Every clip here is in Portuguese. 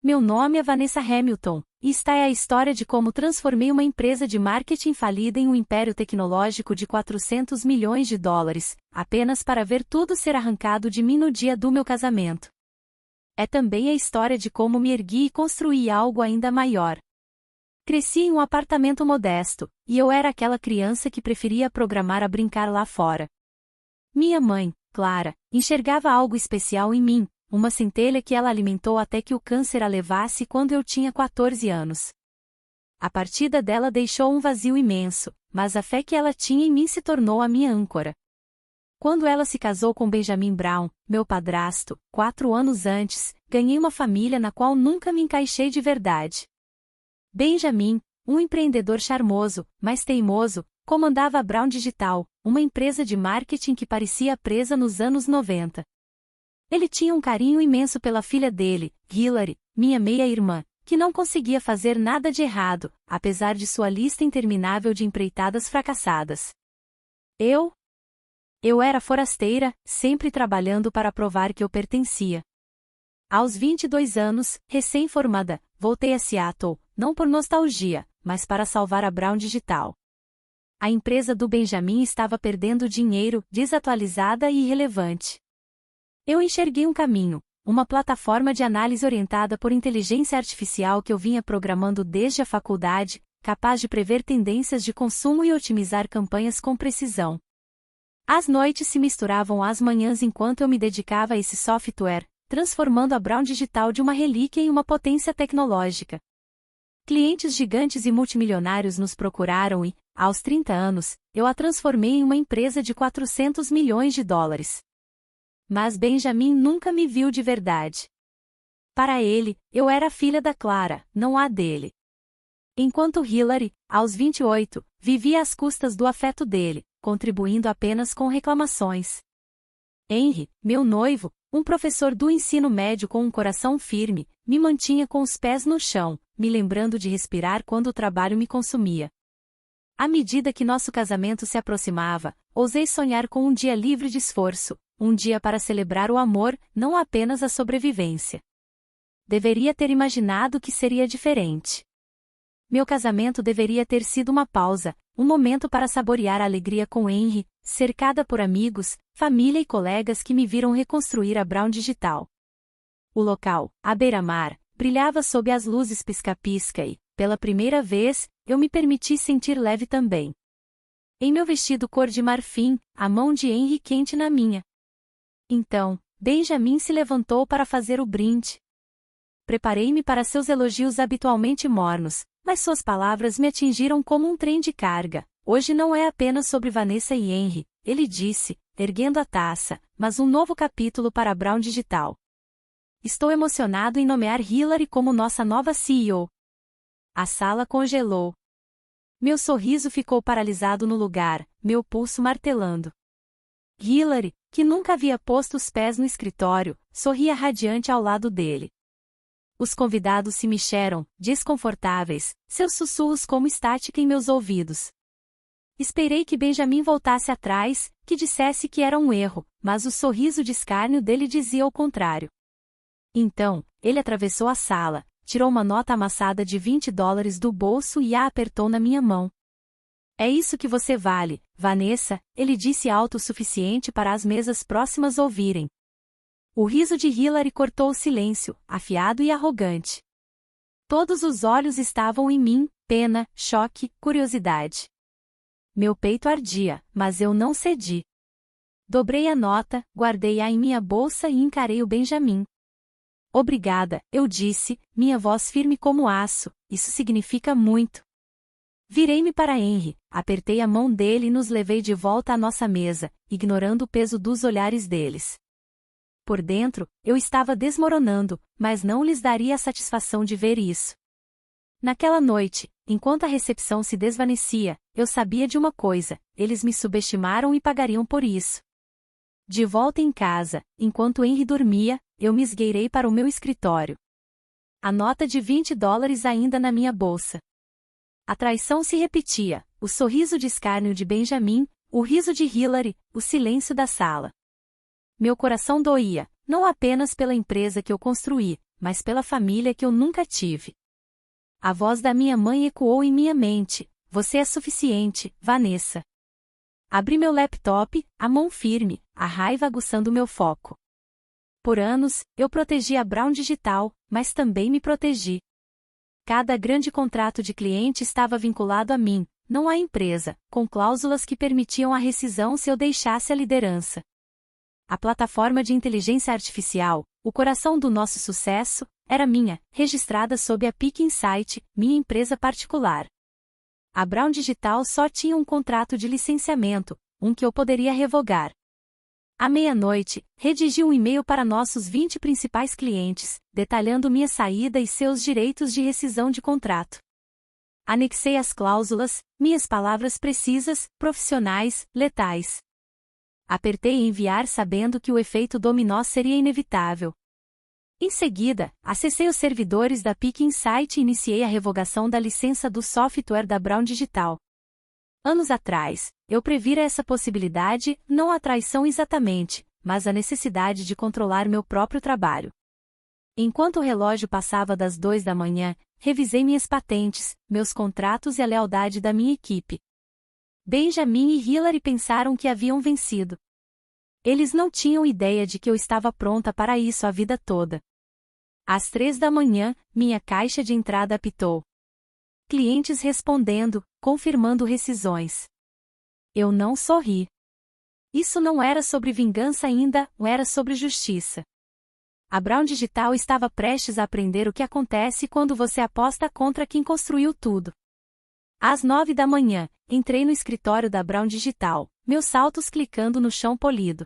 Meu nome é Vanessa Hamilton, e esta é a história de como transformei uma empresa de marketing falida em um império tecnológico de 400 milhões de dólares, apenas para ver tudo ser arrancado de mim no dia do meu casamento. É também a história de como me ergui e construí algo ainda maior. Cresci em um apartamento modesto, e eu era aquela criança que preferia programar a brincar lá fora. Minha mãe, Clara, enxergava algo especial em mim, uma centelha que ela alimentou até que o câncer a levasse quando eu tinha 14 anos. A partida dela deixou um vazio imenso, mas a fé que ela tinha em mim se tornou a minha âncora. Quando ela se casou com Benjamin Brown, meu padrasto, 4 anos antes, ganhei uma família na qual nunca me encaixei de verdade. Benjamin, um empreendedor charmoso, mas teimoso, comandava a Brown Digital, uma empresa de marketing que parecia presa nos anos 90. Ele tinha um carinho imenso pela filha dele, Hillary, minha meia-irmã, que não conseguia fazer nada de errado, apesar de sua lista interminável de empreitadas fracassadas. Eu era forasteira, sempre trabalhando para provar que eu pertencia. Aos 22 anos, recém-formada, voltei a Seattle, não por nostalgia, mas para salvar a Brown Digital. A empresa do Benjamin estava perdendo dinheiro, desatualizada e irrelevante. Eu enxerguei um caminho, uma plataforma de análise orientada por inteligência artificial que eu vinha programando desde a faculdade, capaz de prever tendências de consumo e otimizar campanhas com precisão. As noites se misturavam às manhãs enquanto eu me dedicava a esse software, transformando a Brown Digital de uma relíquia em uma potência tecnológica. Clientes gigantes e multimilionários nos procuraram e, aos 30 anos, eu a transformei em uma empresa de 400 milhões de dólares. Mas Benjamin nunca me viu de verdade. Para ele, eu era a filha da Clara, não a dele. Enquanto Hillary, aos 28, vivia às custas do afeto dele, contribuindo apenas com reclamações. Henry, meu noivo, um professor do ensino médio com um coração firme, me mantinha com os pés no chão, me lembrando de respirar quando o trabalho me consumia. À medida que nosso casamento se aproximava, ousei sonhar com um dia livre de esforço, um dia para celebrar o amor, não apenas a sobrevivência. Deveria ter imaginado que seria diferente. Meu casamento deveria ter sido uma pausa, um momento para saborear a alegria com Henry, cercada por amigos, família e colegas que me viram reconstruir a Brown Digital. O local, à beira-mar, brilhava sob as luzes pisca-pisca e, pela primeira vez, eu me permiti sentir leve também. Em meu vestido cor de marfim, a mão de Henry quente na minha. Então, Benjamin se levantou para fazer o brinde. Preparei-me para seus elogios habitualmente mornos, mas suas palavras me atingiram como um trem de carga. Hoje não é apenas sobre Vanessa e Henry, ele disse, erguendo a taça, mas um novo capítulo para a Brown Digital. Estou emocionado em nomear Hillary como nossa nova CEO. A sala congelou. Meu sorriso ficou paralisado no lugar, meu pulso martelando. Hillary, que nunca havia posto os pés no escritório, sorria radiante ao lado dele. Os convidados se mexeram, desconfortáveis, seus sussurros como estática em meus ouvidos. Esperei que Benjamin voltasse atrás, que dissesse que era um erro, mas o sorriso de escárnio dele dizia o contrário. Então, ele atravessou a sala, tirou uma nota amassada de $20 do bolso e a apertou na minha mão. É isso que você vale, Vanessa, ele disse alto o suficiente para as mesas próximas ouvirem. O riso de Hillary cortou o silêncio, afiado e arrogante. Todos os olhos estavam em mim, pena, choque, curiosidade. Meu peito ardia, mas eu não cedi. Dobrei a nota, guardei-a em minha bolsa e encarei o Benjamin. Obrigada, eu disse, minha voz firme como aço, isso significa muito. Virei-me para Henry, apertei a mão dele e nos levei de volta à nossa mesa, ignorando o peso dos olhares deles. Por dentro, eu estava desmoronando, mas não lhes daria a satisfação de ver isso. Naquela noite, enquanto a recepção se desvanecia, eu sabia de uma coisa, eles me subestimaram e pagariam por isso. De volta em casa, enquanto Henry dormia, eu me esgueirei para o meu escritório. A nota de $20 ainda na minha bolsa. A traição se repetia, o sorriso de escárnio de Benjamin, o riso de Hillary, o silêncio da sala. Meu coração doía, não apenas pela empresa que eu construí, mas pela família que eu nunca tive. A voz da minha mãe ecoou em minha mente: você é suficiente, Vanessa. Abri meu laptop, a mão firme, a raiva aguçando meu foco. Por anos, eu protegi a Brown Digital, mas também me protegi. Cada grande contrato de cliente estava vinculado a mim, não à empresa, com cláusulas que permitiam a rescisão se eu deixasse a liderança. A plataforma de inteligência artificial, o coração do nosso sucesso, era minha, registrada sob a Peak Insight, minha empresa particular. A Brown Digital só tinha um contrato de licenciamento, um que eu poderia revogar. À meia-noite, redigi um e-mail para nossos 20 principais clientes, detalhando minha saída e seus direitos de rescisão de contrato. Anexei as cláusulas, minhas palavras precisas, profissionais, letais. Apertei enviar sabendo que o efeito dominó seria inevitável. Em seguida, acessei os servidores da Peak Insight e iniciei a revogação da licença do software da Brown Digital. Anos atrás, eu previra essa possibilidade, não a traição exatamente, mas a necessidade de controlar meu próprio trabalho. Enquanto o relógio passava das 2 da manhã, revisei minhas patentes, meus contratos e a lealdade da minha equipe. Benjamin e Hillary pensaram que haviam vencido. Eles não tinham ideia de que eu estava pronta para isso a vida toda. Às 3 da manhã, minha caixa de entrada apitou. Clientes respondendo, confirmando rescisões. Eu não sorri. Isso não era sobre vingança ainda, era sobre justiça. A Brown Digital estava prestes a aprender o que acontece quando você aposta contra quem construiu tudo. Às 9 da manhã, entrei no escritório da Brown Digital, meus saltos clicando no chão polido.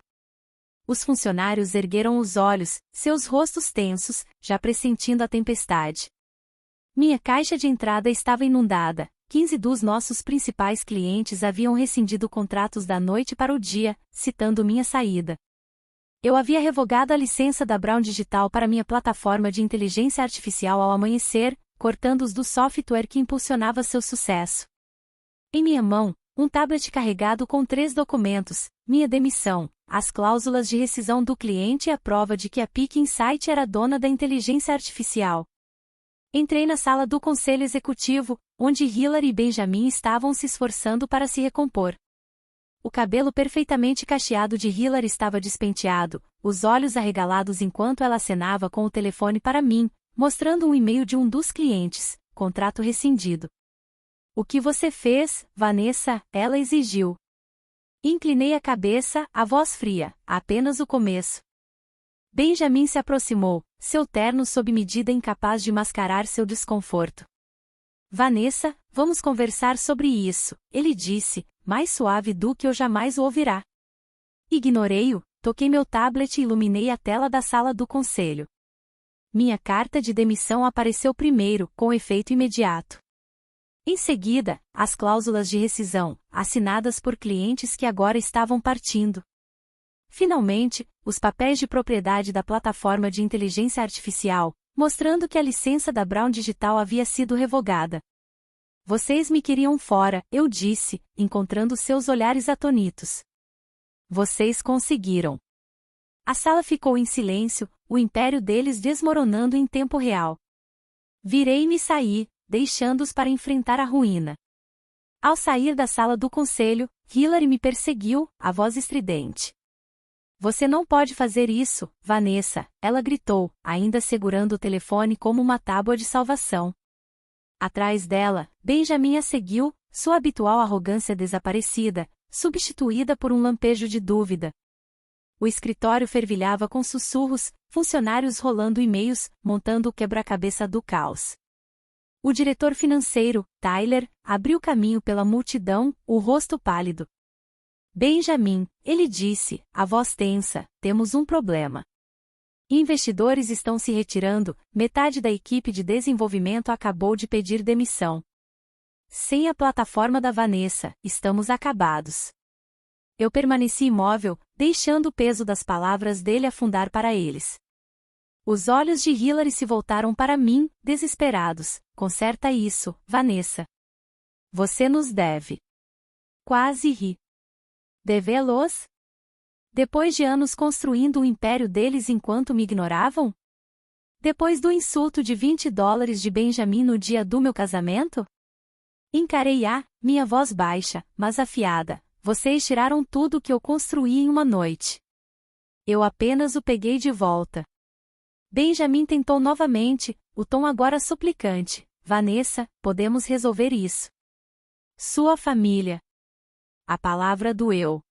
Os funcionários ergueram os olhos, seus rostos tensos, já pressentindo a tempestade. Minha caixa de entrada estava inundada, 15 dos nossos principais clientes haviam rescindido contratos da noite para o dia, citando minha saída. Eu havia revogado a licença da Brown Digital para minha plataforma de inteligência artificial ao amanhecer, cortando-os do software que impulsionava seu sucesso. Em minha mão, um tablet carregado com 3 documentos, minha demissão, as cláusulas de rescisão do cliente e a prova de que a Peak Insight era dona da inteligência artificial. Entrei na sala do conselho executivo, onde Hillary e Benjamin estavam se esforçando para se recompor. O cabelo perfeitamente cacheado de Hillary estava despenteado, os olhos arregalados enquanto ela acenava com o telefone para mim, mostrando um e-mail de um dos clientes, contrato rescindido. O que você fez, Vanessa? Ela exigiu. Inclinei a cabeça, a voz fria, apenas o começo. Benjamin se aproximou, seu terno sob medida incapaz de mascarar seu desconforto. Vanessa, vamos conversar sobre isso, ele disse, mais suave do que eu jamais o ouvirá. Ignorei-o, toquei meu tablet e iluminei a tela da sala do conselho. Minha carta de demissão apareceu primeiro, com efeito imediato. Em seguida, as cláusulas de rescisão, assinadas por clientes que agora estavam partindo. Finalmente, os papéis de propriedade da plataforma de inteligência artificial, mostrando que a licença da Brown Digital havia sido revogada. Vocês me queriam fora, eu disse, encontrando seus olhares atonitos. Vocês conseguiram. A sala ficou em silêncio, o império deles desmoronando em tempo real. Virei-me e saí, deixando-os para enfrentar a ruína. Ao sair da sala do conselho, Hillary me perseguiu, a voz estridente. Você não pode fazer isso, Vanessa, ela gritou, ainda segurando o telefone como uma tábua de salvação. Atrás dela, Benjamin a seguiu, sua habitual arrogância desaparecida, substituída por um lampejo de dúvida. O escritório fervilhava com sussurros, funcionários rolando e-mails, montando o quebra-cabeça do caos. O diretor financeiro, Tyler, abriu caminho pela multidão, o rosto pálido. Benjamin, ele disse, a voz tensa, temos um problema. Investidores estão se retirando, metade da equipe de desenvolvimento acabou de pedir demissão. Sem a plataforma da Vanessa, estamos acabados. Eu permaneci imóvel, deixando o peso das palavras dele afundar para eles. Os olhos de Hillary se voltaram para mim, desesperados. Conserta isso, Vanessa. Você nos deve. Quase ri. Devê-los? Depois de anos construindo o império deles enquanto me ignoravam? Depois do insulto de $20 de Benjamin no dia do meu casamento? Encarei minha voz baixa, mas afiada. Vocês tiraram tudo que eu construí em uma noite. Eu apenas o peguei de volta. Benjamin tentou novamente, o tom agora suplicante. Vanessa, podemos resolver isso. Sua família. A palavra doeu.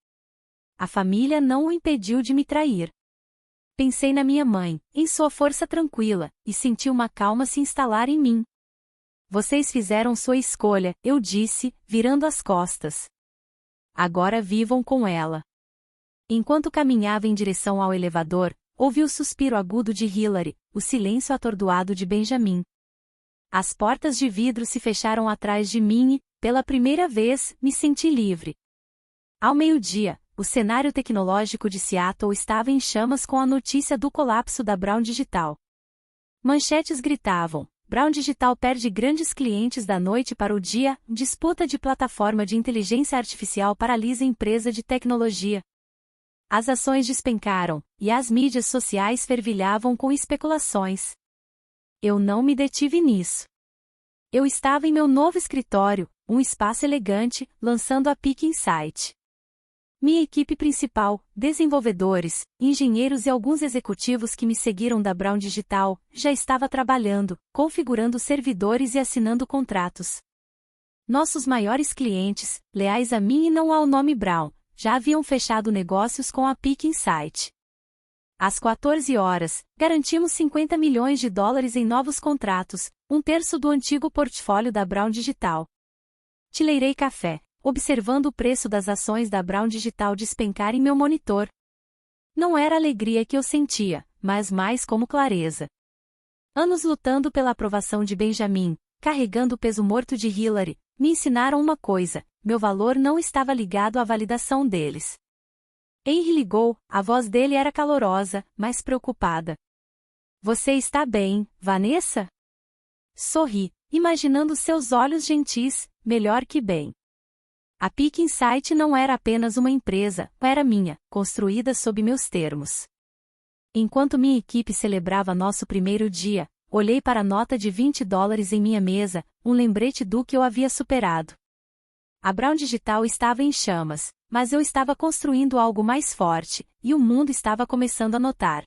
A família não o impediu de me trair. Pensei na minha mãe, em sua força tranquila, e senti uma calma se instalar em mim. Vocês fizeram sua escolha, eu disse, virando as costas. Agora vivam com ela. Enquanto caminhava em direção ao elevador, ouvi o suspiro agudo de Hilary, o silêncio atordoado de Benjamin. As portas de vidro se fecharam atrás de mim e, pela primeira vez, me senti livre. Ao meio-dia, o cenário tecnológico de Seattle estava em chamas com a notícia do colapso da Brown Digital. Manchetes gritavam: Brown Digital perde grandes clientes da noite para o dia, disputa de plataforma de inteligência artificial paralisa empresa de tecnologia. As ações despencaram, e as mídias sociais fervilhavam com especulações. Eu não me detive nisso. Eu estava em meu novo escritório, um espaço elegante, lançando a Peak Insight. Minha equipe principal, desenvolvedores, engenheiros e alguns executivos que me seguiram da Brown Digital, já estava trabalhando, configurando servidores e assinando contratos. Nossos maiores clientes, leais a mim e não ao nome Brown, já haviam fechado negócios com a Peak Insight. Às 14 horas, garantimos $50 milhões em novos contratos, um terço do antigo portfólio da Brown Digital. Tileirei café, observando o preço das ações da Brown Digital despencar em meu monitor. Não era a alegria que eu sentia, mas mais como clareza. Anos lutando pela aprovação de Benjamin, carregando o peso morto de Hilary, me ensinaram uma coisa: meu valor não estava ligado à validação deles. Henry ligou, a voz dele era calorosa, mas preocupada. Você está bem, Vanessa? Sorri, imaginando seus olhos gentis, melhor que bem. A Peak Insight não era apenas uma empresa, era minha, construída sob meus termos. Enquanto minha equipe celebrava nosso primeiro dia, olhei para a nota de $20 em minha mesa, um lembrete do que eu havia superado. A Brown Digital estava em chamas, mas eu estava construindo algo mais forte, e o mundo estava começando a notar.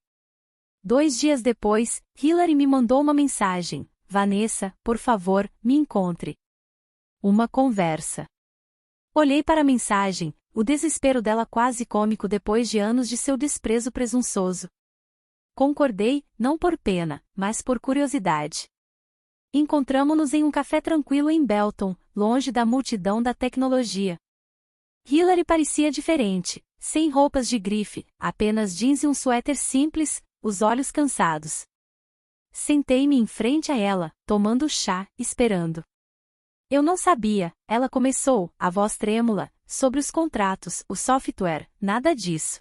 2 dias depois, Hilary me mandou uma mensagem: Vanessa, por favor, me encontre. Uma conversa. Olhei para a mensagem, o desespero dela quase cômico depois de anos de seu desprezo presunçoso. Concordei, não por pena, mas por curiosidade. Encontramo-nos em um café tranquilo em Belton, longe da multidão da tecnologia. Hilary parecia diferente, sem roupas de grife, apenas jeans e um suéter simples, os olhos cansados. Sentei-me em frente a ela, tomando chá, esperando. Eu não sabia, ela começou, a voz trêmula, sobre os contratos, o software, nada disso.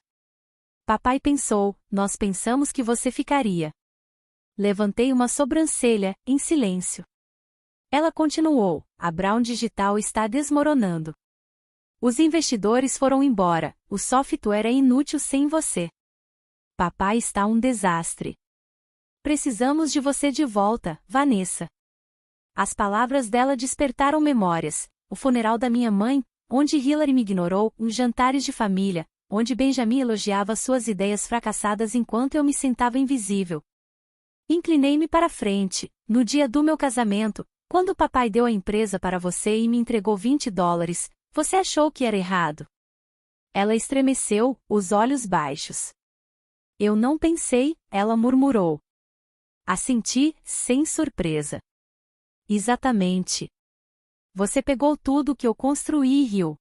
Papai pensou, nós pensamos que você ficaria. Levantei uma sobrancelha, em silêncio. Ela continuou, a Brown Digital está desmoronando. Os investidores foram embora, o software é inútil sem você. Papai está um desastre. Precisamos de você de volta, Vanessa. As palavras dela despertaram memórias, o funeral da minha mãe, onde Hilary me ignorou, os jantares de família, onde Benjamin elogiava suas ideias fracassadas enquanto eu me sentava invisível. Inclinei-me para frente, no dia do meu casamento, quando papai deu a empresa para você e me entregou $20, você achou que era errado? Ela estremeceu, os olhos baixos. Eu não pensei, ela murmurou. Assenti, sem surpresa. Exatamente. Você pegou tudo que eu construí e riu.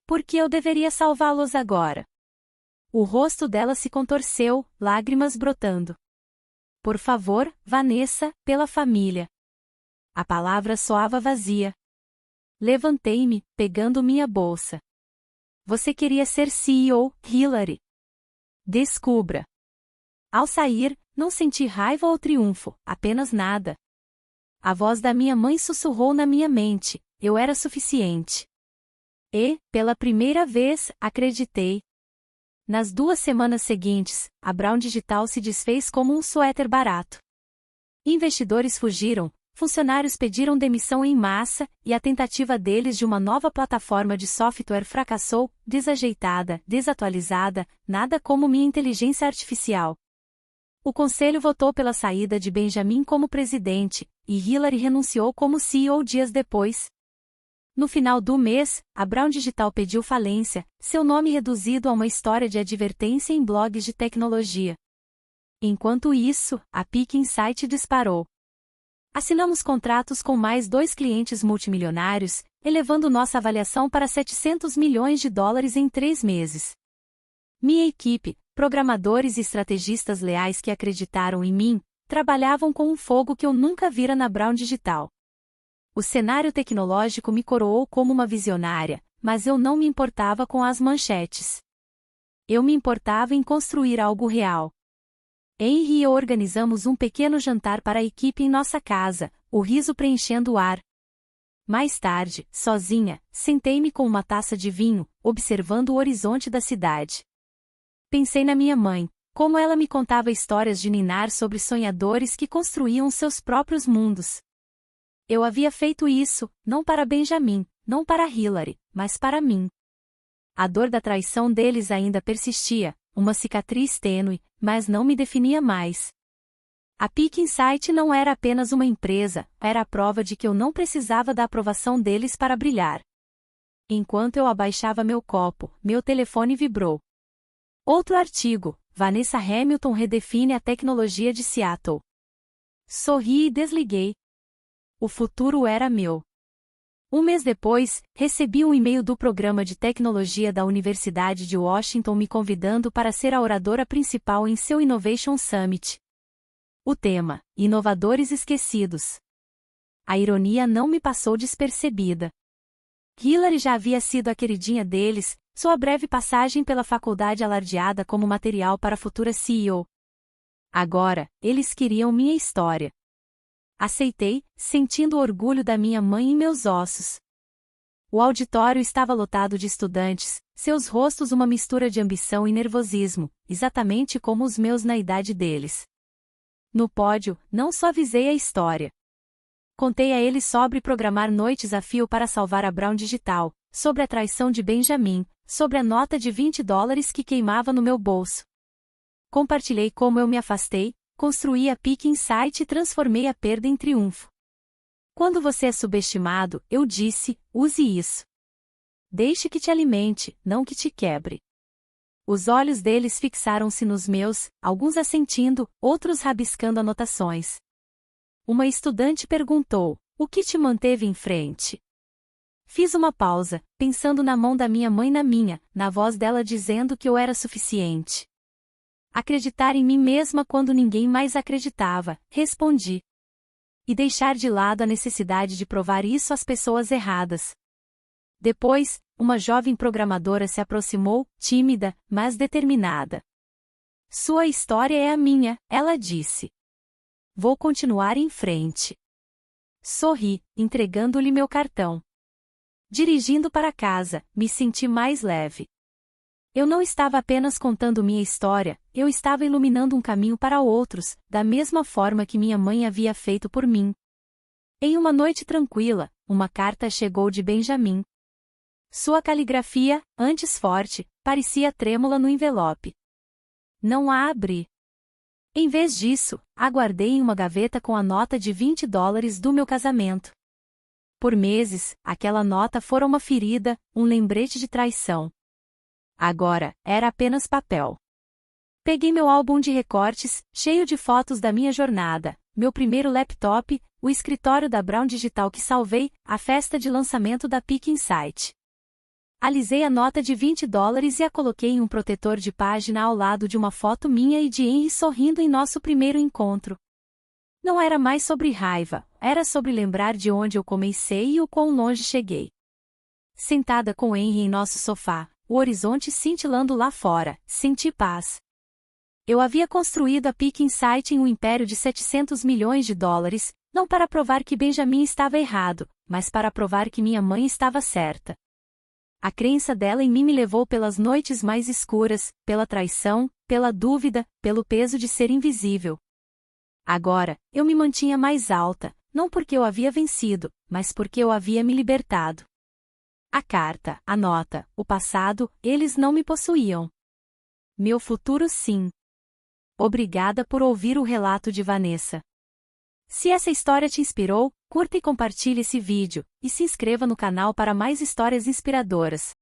Por que eu deveria salvá-los agora? O rosto dela se contorceu, lágrimas brotando. Por favor, Vanessa, pela família. A palavra soava vazia. Levantei-me, pegando minha bolsa. Você queria ser CEO, Hilary. Descubra. Ao sair, não senti raiva ou triunfo, apenas nada. A voz da minha mãe sussurrou na minha mente, eu era suficiente. E, pela primeira vez, acreditei. Nas 2 semanas seguintes, a Brown Digital se desfez como um suéter barato. Investidores fugiram, funcionários pediram demissão em massa, e a tentativa deles de uma nova plataforma de software fracassou, desajeitada, desatualizada, nada como minha inteligência artificial. O conselho votou pela saída de Benjamin como presidente, e Hillary renunciou como CEO dias depois. No final do mês, a Brown Digital pediu falência, seu nome reduzido a uma história de advertência em blogs de tecnologia. Enquanto isso, a Peak Insight disparou. Assinamos contratos com mais 2 clientes multimilionários, elevando nossa avaliação para $700 milhões em 3 meses. Minha equipe, programadores e estrategistas leais que acreditaram em mim, trabalhavam com um fogo que eu nunca vira na Brown Digital. O cenário tecnológico me coroou como uma visionária, mas eu não me importava com as manchetes. Eu me importava em construir algo real. Henry e eu organizamos um pequeno jantar para a equipe em nossa casa, o riso preenchendo o ar. Mais tarde, sozinha, sentei-me com uma taça de vinho, observando o horizonte da cidade. Pensei na minha mãe, como ela me contava histórias de ninar sobre sonhadores que construíam seus próprios mundos. Eu havia feito isso, não para Benjamin, não para Hillary, mas para mim. A dor da traição deles ainda persistia, uma cicatriz tênue, mas não me definia mais. A Peak Insight não era apenas uma empresa, era a prova de que eu não precisava da aprovação deles para brilhar. Enquanto eu abaixava meu copo, meu telefone vibrou. Outro artigo, Vanessa Hamilton redefine a tecnologia de Seattle. Sorri e desliguei. O futuro era meu. Um mês depois, recebi um e-mail do programa de tecnologia da Universidade de Washington me convidando para ser a oradora principal em seu Innovation Summit. O tema: Inovadores Esquecidos. A ironia não me passou despercebida. Hillary já havia sido a queridinha deles, sua breve passagem pela faculdade alardeada como material para a futura CEO. Agora, eles queriam minha história. Aceitei, sentindo o orgulho da minha mãe em meus ossos. O auditório estava lotado de estudantes, seus rostos uma mistura de ambição e nervosismo, exatamente como os meus na idade deles. No pódio, não só avisei a história. Contei a eles sobre programar noites a fio para salvar a Brown Digital, sobre a traição de Benjamin, sobre a nota de $20 que queimava no meu bolso. Compartilhei como eu me afastei, construí a Peak Insight e transformei a perda em triunfo. Quando você é subestimado, eu disse, use isso. Deixe que te alimente, não que te quebre. Os olhos deles fixaram-se nos meus, alguns assentindo, outros rabiscando anotações. Uma estudante perguntou, o que te manteve em frente? Fiz uma pausa, pensando na mão da minha mãe na minha, na voz dela dizendo que eu era suficiente. Acreditar em mim mesma quando ninguém mais acreditava, respondi. E deixar de lado a necessidade de provar isso às pessoas erradas. Depois, uma jovem programadora se aproximou, tímida, mas determinada. Sua história é a minha, ela disse. Vou continuar em frente. Sorri, entregando-lhe meu cartão. Dirigindo para casa, me senti mais leve. Eu não estava apenas contando minha história, eu estava iluminando um caminho para outros, da mesma forma que minha mãe havia feito por mim. Em uma noite tranquila, uma carta chegou de Benjamin. Sua caligrafia, antes forte, parecia trêmula no envelope. Não a abri. Em vez disso, aguardei em uma gaveta com a nota de $20 do meu casamento. Por meses, aquela nota fora uma ferida, um lembrete de traição. Agora, era apenas papel. Peguei meu álbum de recortes, cheio de fotos da minha jornada, meu primeiro laptop, o escritório da Brown Digital que salvei, a festa de lançamento da Peak Insight. Alisei a nota de $20 e a coloquei em um protetor de página ao lado de uma foto minha e de Henry sorrindo em nosso primeiro encontro. Não era mais sobre raiva, era sobre lembrar de onde eu comecei e o quão longe cheguei. Sentada com Henry em nosso sofá, o horizonte cintilando lá fora, senti paz. Eu havia construído a Peak Insight em um império de $700 milhões, não para provar que Benjamin estava errado, mas para provar que minha mãe estava certa. A crença dela em mim me levou pelas noites mais escuras, pela traição, pela dúvida, pelo peso de ser invisível. Agora, eu me mantinha mais alta, não porque eu havia vencido, mas porque eu havia me libertado. A carta, a nota, o passado, eles não me possuíam. Meu futuro sim. Obrigada por ouvir o relato de Vanessa. Se essa história te inspirou, curta e compartilhe esse vídeo, e se inscreva no canal para mais histórias inspiradoras.